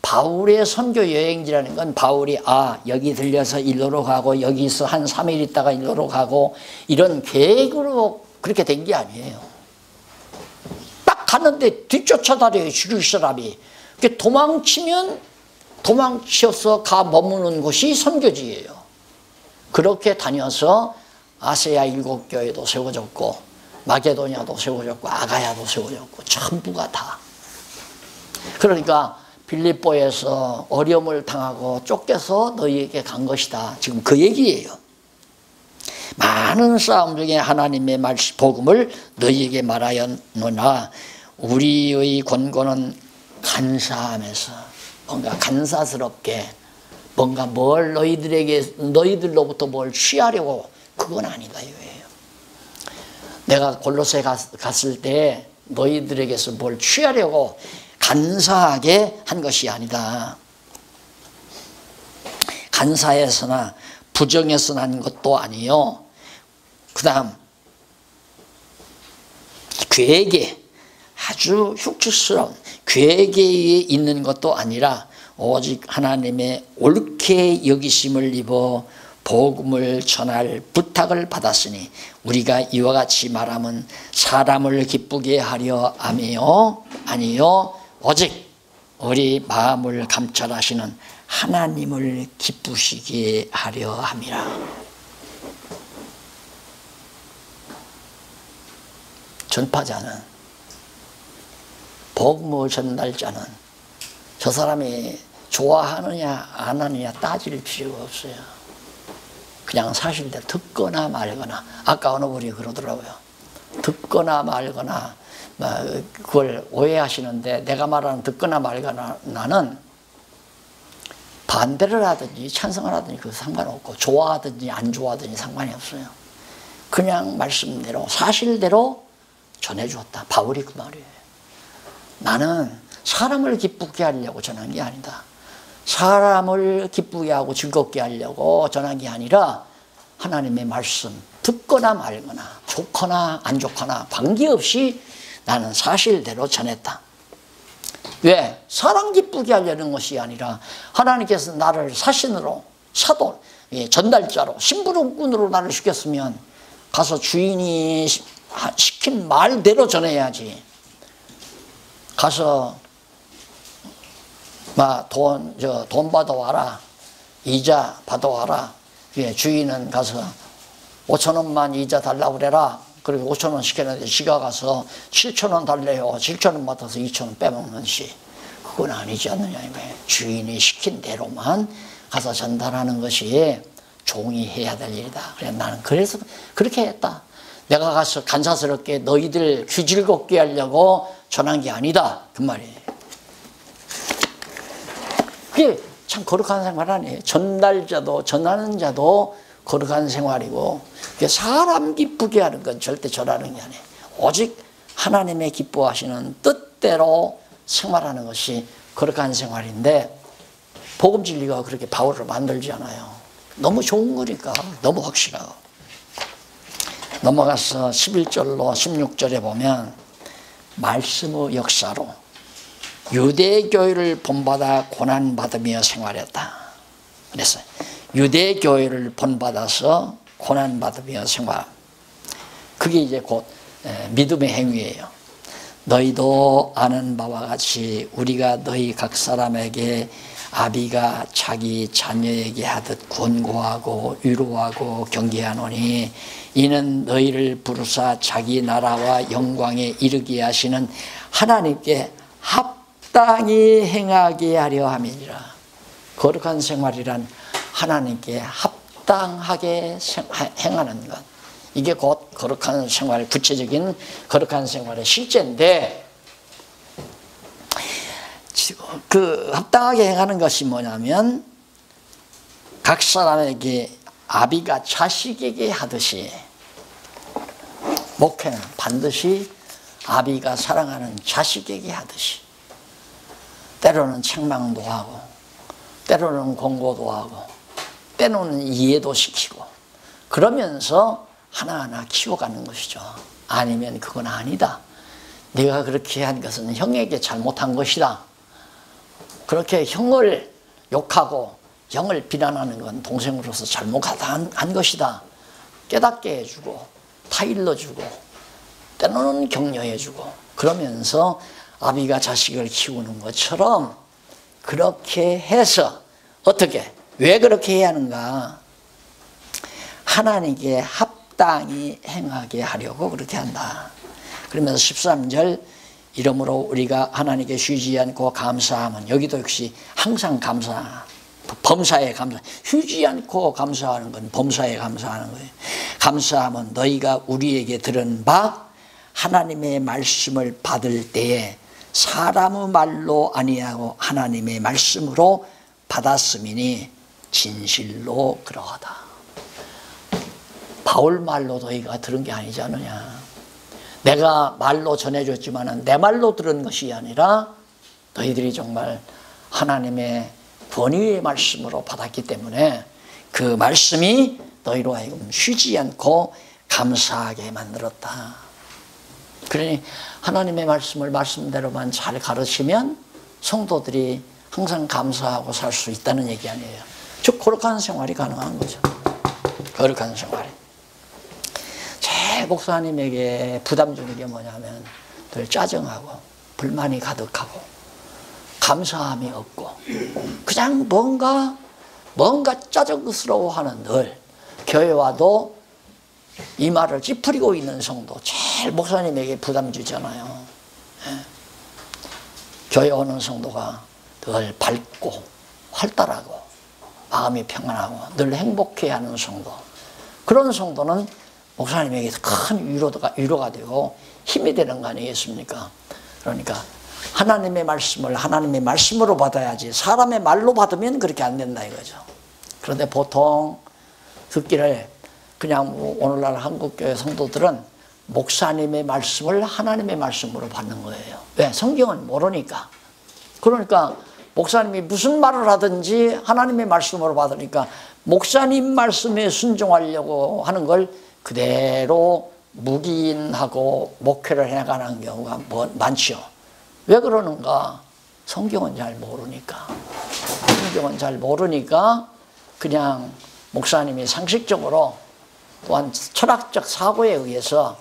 바울의 선교 여행지라는 건 바울이 여기 들려서 일로로 가고 여기서 한 3일 있다가 일로로 가고 이런 계획으로 그렇게 된 게 아니에요. 딱 갔는데 뒤쫓아다녀요. 죽일 사람이. 도망치면 도망쳐서 가 머무는 곳이 선교지예요. 그렇게 다녀서 아세아 7교회도 세워졌고 마게도냐도 세워졌고 아가야도 세워졌고 전부가 다. 그러니까 빌립보에서 어려움을 당하고 쫓겨서 너희에게 간 것이다. 지금 그 얘기예요. 많은 싸움 중에 하나님의 말씀 복음을 너희에게 말하였노나 우리의 권고는 간사함에서 뭔가 간사스럽게 뭔가 뭘 너희들로부터 뭘 취하려고 그건 아니다 이거예요. 내가 골로새 갔을 때 너희들에게서 뭘 취하려고 간사하게 한 것이 아니다. 간사해서나 부정해서 난 것도 아니요. 그 다음 계획에 아주 흉측스러운 계획에 있는 것도 아니라 오직 하나님의 옳게 여기심을 입어 복음을 전할 부탁을 받았으니 우리가 이와 같이 말하면 사람을 기쁘게 하려 하며 아니요 오직 우리 마음을 감찰하시는 하나님을 기쁘시게 하려 함이라. 전파자는 복음을 전달자는 저 사람이 좋아하느냐 안 하느냐 따질 필요가 없어요. 그냥 사실대로 듣거나 말거나 아까 어느 분이 그러더라고요. 듣거나 말거나 그걸 오해하시는데 내가 말하는 듣거나 말거나 나는 반대를 하든지 찬성을 하든지 그 상관없고 좋아하든지 안 좋아하든지 상관이 없어요. 그냥 말씀대로 사실대로 전해주었다. 바울이 그 말이에요. 나는 사람을 기쁘게 하려고 전한 게 아니다. 사람을 기쁘게 하고 즐겁게 하려고 전한 게 아니라 하나님의 말씀 듣거나 말거나 좋거나 안 좋거나 관계없이 나는 사실대로 전했다. 왜? 사람 기쁘게 하려는 것이 아니라 하나님께서 나를 사신으로 사도 전달자로 심부름꾼으로 나를 시켰으면 가서 주인이 시킨 말대로 전해야지. 가서 돈 받아와라. 이자 받아와라. 주인은 가서 5,000원만 이자 달라고 그래라. 그리고 5,000원 시켰는데 지가 가서 7,000원 달래요. 7,000원 받아서 2,000원 빼먹는 시. 그건 아니지 않느냐 이거예요. 주인이 시킨 대로만 가서 전달하는 것이 종이 해야 될 일이다. 그래 나는 그래서 그렇게 했다. 내가 가서 간사스럽게 너희들 귀 즐겁게 하려고 전한 게 아니다 그 말이에요. 그게 참 거룩한 생활 아니에요. 전달자도 전하는 자도 거룩한 생활이고, 사람 기쁘게 하는 건 절대 전하는 게 아니에요. 오직 하나님의 기뻐하시는 뜻대로 생활하는 것이 거룩한 생활인데, 복음 진리가 그렇게 바울을 만들지 않아요. 너무 좋은 거니까, 너무 확실하고. 넘어가서 11절로 16절에 보면 말씀의 역사로 유대교회를 본받아 고난받으며 생활했다 그랬어요. 유대교회를 본받아서 고난받으며 생활. 그게 이제 곧 믿음의 행위예요. 너희도 아는 바와 같이 우리가 너희 각 사람에게 아비가 자기 자녀에게 하듯 권고하고 위로하고 경계하노니, 이는 너희를 부르사 자기 나라와 영광에 이르게 하시는 하나님께 합당히 행하게 하려 함이니라. 거룩한 생활이란 하나님께 합당하게 행하는 것, 이게 곧 거룩한 생활, 구체적인 거룩한 생활의 실제인데, 그 합당하게 행하는 것이 뭐냐면, 각 사람에게 아비가 자식에게 하듯이, 목회는 반드시 아비가 사랑하는 자식에게 하듯이, 때로는 책망도 하고, 때로는 권고도 하고, 때로는 이해도 시키고, 그러면서 하나하나 키워가는 것이죠. 아니면 그건 아니다. 네가 그렇게 한 것은 형에게 잘못한 것이다. 그렇게 형을 욕하고 형을 비난하는 건 동생으로서 잘못한 것이다. 깨닫게 해주고 타일러주고 때로는 격려해주고, 그러면서 아비가 자식을 키우는 것처럼 그렇게 해서, 어떻게, 왜 그렇게 해야 하는가? 하나님께 합당히 행하게 하려고 그렇게 한다. 그러면서 13절, 이러므로 우리가 하나님께 쉬지 않고 감사하면, 여기도 역시 항상 감사, 범사에 감사, 쉬지 않고 감사하는 건 범사에 감사하는 거예요. 감사하면 너희가 우리에게 들은 바 하나님의 말씀을 받을 때에 사람의 말로 아니하고 하나님의 말씀으로 받았음이니 진실로 그러하다. 바울 말로 너희가 들은 게 아니지 않느냐. 내가 말로 전해줬지만 내 말로 들은 것이 아니라 너희들이 정말 하나님의 권위의 말씀으로 받았기 때문에 그 말씀이 너희로 하여금 쉬지 않고 감사하게 만들었다. 그러니 하나님의 말씀을 말씀대로만 잘 가르치면 성도들이 항상 감사하고 살 수 있다는 얘기 아니에요. 즉 거룩한 생활이 가능한 거죠. 거룩한 생활이. 제 목사님에게 부담 주는 게 뭐냐면 늘 짜증하고 불만이 가득하고 감사함이 없고 그냥 뭔가 짜증스러워하는, 늘 교회 와도 이 말을 찌푸리고 있는 성도, 제일 목사님에게 부담 주잖아요. 교회 오는 성도가 늘 밝고 활달하고 마음이 평안하고 늘 행복해하는 성도, 그런 성도는 목사님에게 큰 위로가 되고 힘이 되는 거 아니겠습니까? 그러니까 하나님의 말씀을 하나님의 말씀으로 받아야지, 사람의 말로 받으면 그렇게 안 된다 이거죠. 그런데 보통 듣기를 그냥 오늘날 한국교회 성도들은 목사님의 말씀을 하나님의 말씀으로 받는 거예요. 왜? 성경은 모르니까. 그러니까 목사님이 무슨 말을 하든지 하나님의 말씀으로 받으니까 목사님 말씀에 순종하려고 하는 걸 그대로 묵인하고 목회를 해가는 경우가 많죠. 왜 그러는가? 성경은 잘 모르니까. 성경은 잘 모르니까 그냥 목사님이 상식적으로, 또한 철학적 사고에 의해서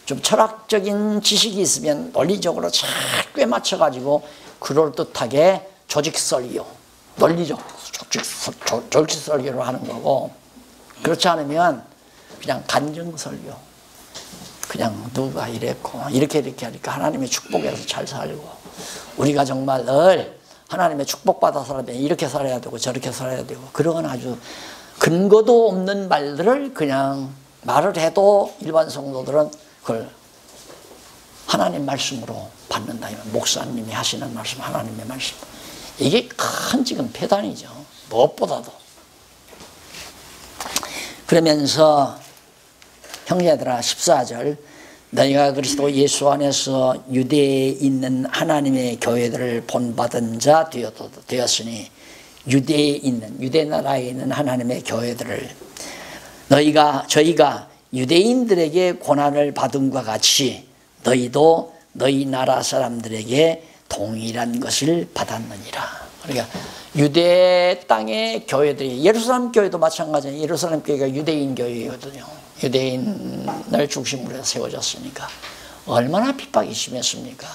좀 철학적인 지식이 있으면 논리적으로 잘 꿰맞춰가지고 그럴듯하게 조직설교, 논리적 조직설교를 하는 거고, 그렇지 않으면 그냥 간증설교, 그냥 누가 이랬고 이렇게 하니까 하나님의 축복에서 잘 살고, 우리가 정말 늘 하나님의 축복받아 살아야 이렇게 살아야 되고 저렇게 살아야 되고, 그런 아주 근거도 없는 말들을 그냥 말을 해도 일반 성도들은 그걸 하나님 말씀으로 받는다. 목사님이 하시는 말씀, 하나님의 말씀. 이게 큰 지금 폐단이죠. 무엇보다도. 그러면서 형제들아 14절 너희가 그리스도 예수 안에서 유대에 있는 하나님의 교회들을 본받은 자 되었으니 유대에 있는 유대 나라에 있는 하나님의 교회들을 저희가 유대인들에게 고난을 받음과 같이 너희도 너희 나라 사람들에게 동일한 것을 받았느니라. 그러니까 유대 땅의 교회들이 예루살렘 교회도 마찬가지예요. 예루살렘 교회가 유대인 교회거든요. 유대인을 중심으로 해서 세워졌으니까 얼마나 핍박이 심했습니까?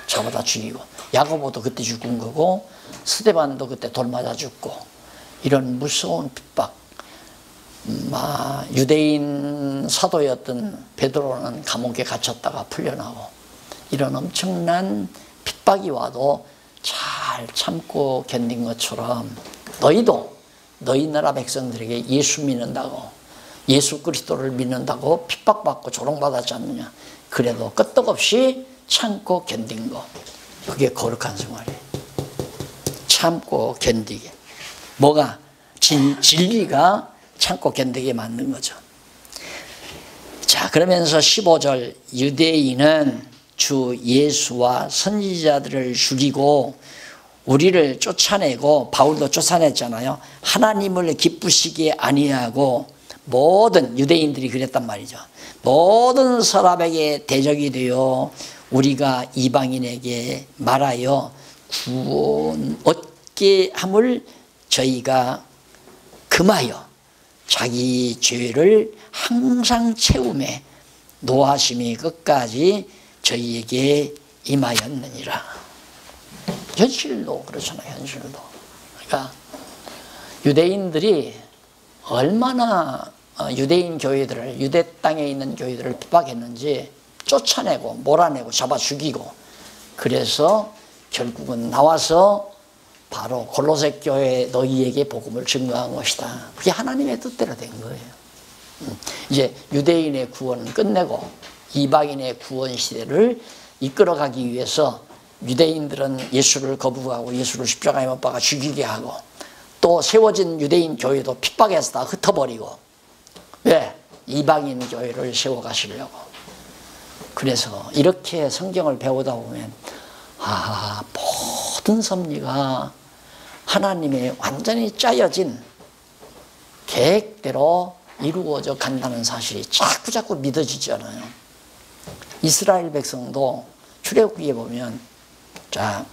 저보다 죽이고 야고보도 그때 죽은 거고 스데반도 그때 돌 맞아 죽고 이런 무서운 핍박. 유대인 사도였던 베드로는 감옥에 갇혔다가 풀려나고 이런 엄청난 핍박이 와도 잘 참고 견딘 것처럼 너희도 너희 나라 백성들에게 예수 믿는다고 예수 그리스도를 믿는다고 핍박받고 조롱받았지 않느냐. 그래도 끄떡없이 참고 견딘 거. 그게 거룩한 생활이에요. 참고 견디게. 뭐가? 진리가 참고 견디게 만든 거죠. 자, 그러면서 15절 유대인은 주 예수와 선지자들을 죽이고 우리를 쫓아내고 바울도 쫓아냈잖아요. 하나님을 기쁘시게 아니하고 모든 유대인들이 그랬단 말이죠. 모든 사람에게 대적이 되어 우리가 이방인에게 말하여 구원 얻게 함을 저희가 금하여 자기 죄를 항상 채우매 노하심이 끝까지 저희에게 임하였느니라. 현실도 그렇잖아요. 현실도. 그러니까 유대인들이 얼마나 유대인 교회들을 유대 땅에 있는 교회들을 핍박했는지 쫓아내고 몰아내고 잡아 죽이고 그래서 결국은 나와서 바로 골로새 교회 너희에게 복음을 증거한 것이다. 그게 하나님의 뜻대로 된 거예요. 이제 유대인의 구원은 끝내고 이방인의 구원 시대를 이끌어가기 위해서 유대인들은 예수를 거부하고 예수를 십자가에 못 박아 죽이게 하고 또 세워진 유대인 교회도 핍박해서 다 흩어버리고 왜? 이방인 교회를 세워가시려고. 그래서 이렇게 성경을 배우다 보면 모든 섭리가 하나님의 완전히 짜여진 계획대로 이루어져 간다는 사실이 자꾸 믿어지지 않아요. 이스라엘 백성도 출애굽기에 보면 자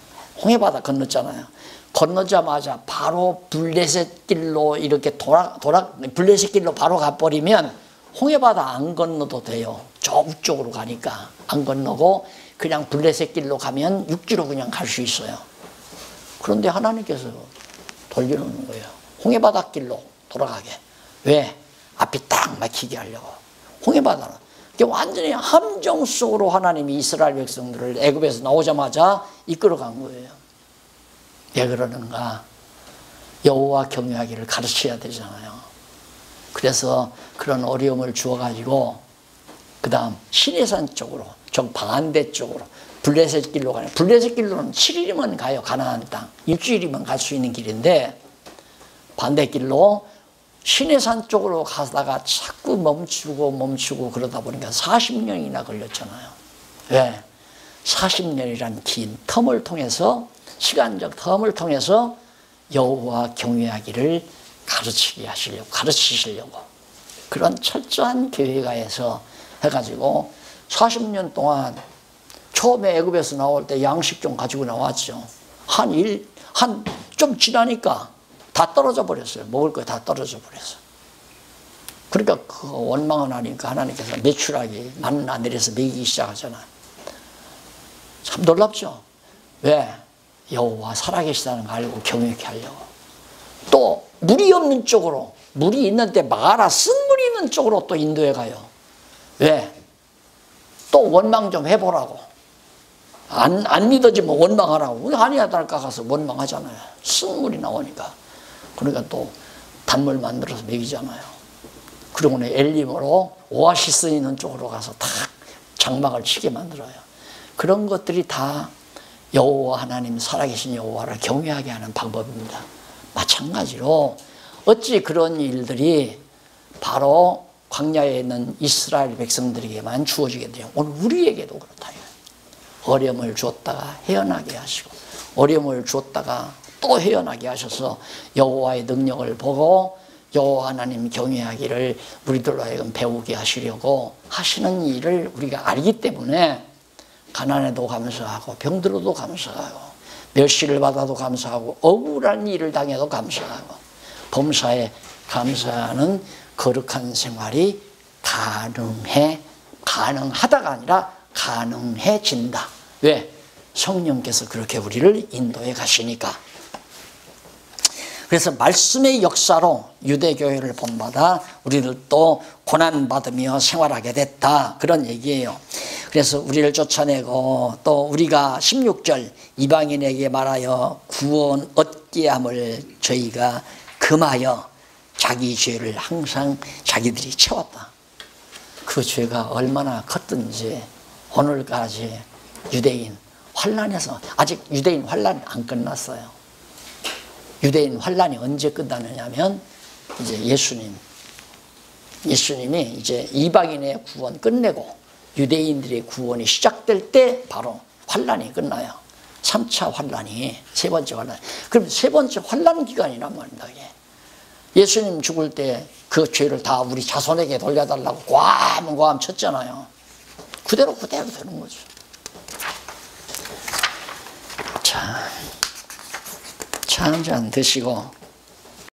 홍해바다 건넜잖아요. 건너자마자 바로 블레셋 길로 이렇게 블레셋 길로 바로 가버리면 홍해바다 안 건너도 돼요. 저쪽으로 가니까 안 건너고 그냥 블레셋 길로 가면 육지로 그냥 갈 수 있어요. 그런데 하나님께서 돌려놓는 거예요. 홍해바다 길로 돌아가게. 왜? 앞이 딱 막히게 하려고. 홍해바다는 완전히 함정 속으로 하나님이 이스라엘 백성들을 애굽에서 나오자마자 이끌어간 거예요. 왜 그러는가? 여호와 경외하기를 가르쳐야 되잖아요. 그래서 그런 어려움을 주어가지고 그 다음 시내산 쪽으로 정반대 쪽으로 블레셋 길로 가요. 블레셋 길로는 7일이면 가요. 가나안 땅. 일주일이면 갈 수 있는 길인데 반대 길로 시내산 쪽으로 가다가 자꾸 멈추고 그러다 보니까 40년이나 걸렸잖아요. 왜? 40년이란 긴 텀을 통해서 시간적 텀을 통해서 여호와 경외하기를 가르치시려고 그런 철저한 계획하에서 해가지고 40년 동안 처음에 애굽에서 나올 때 양식 좀 가지고 나왔죠. 좀 지나니까 다 떨어져 버렸어요. 먹을 거 다 떨어져 버렸어요. 그러니까 그 원망을 하니까 하나님께서 메추라기 만나 내려서 먹이기 시작하잖아요. 참 놀랍죠. 왜? 여호와 살아계시다는 걸 알고 경외케 하려고. 또 물이 없는 쪽으로 물이 있는데 마라 쓴물이 있는 쪽으로 또 인도해 가요. 왜? 또 원망 좀 해보라고. 안 믿어지면 원망하라고. 아니야 달까 가서 원망하잖아요. 쓴물이 나오니까. 그러니까 또 단물 만들어서 먹이잖아요. 그러고는 엘림으로 오아시스 있는 쪽으로 가서 탁 장막을 치게 만들어요. 그런 것들이 다 여호와 하나님, 살아계신 여호와를 경외하게 하는 방법입니다. 마찬가지로 어찌 그런 일들이 바로 광야에 있는 이스라엘 백성들에게만 주어지게 돼요. 오늘 우리에게도 그렇다. 어려움을 주었다가 헤어나게 하시고, 어려움을 주었다가 또 헤어나게 하셔서 여호와의 능력을 보고 여호와 하나님 경외하기를 우리들로 하여금 배우게 하시려고 하시는 일을 우리가 알기 때문에 가난에도 감사하고 병들어도 감사하고 멸시를 받아도 감사하고 억울한 일을 당해도 감사하고 범사에 감사하는 거룩한 생활이 가능하다가 아니라 가능해진다. 왜? 성령께서 그렇게 우리를 인도해 가시니까. 그래서 말씀의 역사로 유대교회를 본받아 우리들도 고난받으며 생활하게 됐다. 그런 얘기예요. 그래서 우리를 쫓아내고 또 우리가 16절 이방인에게 말하여 구원 얻게 함을 저희가 금하여 자기 죄를 항상 자기들이 채웠다. 그 죄가 얼마나 컸든지 오늘까지 유대인 환란에서, 아직 유대인 환란 안 끝났어요. 유대인 환란이 언제 끝나느냐면 이제 예수님이 이제 이방인의 구원 끝내고 유대인들의 구원이 시작될 때 바로 환란이 끝나요. 3차 환란이, 세 번째 환란. 그럼 세 번째 환란 기간이란 말입니다. 이게. 예수님 죽을 때 그 죄를 다 우리 자손에게 돌려달라고 꽈함 쳤잖아요. 그대로 되는 거죠. 자, 차 한 잔 드시고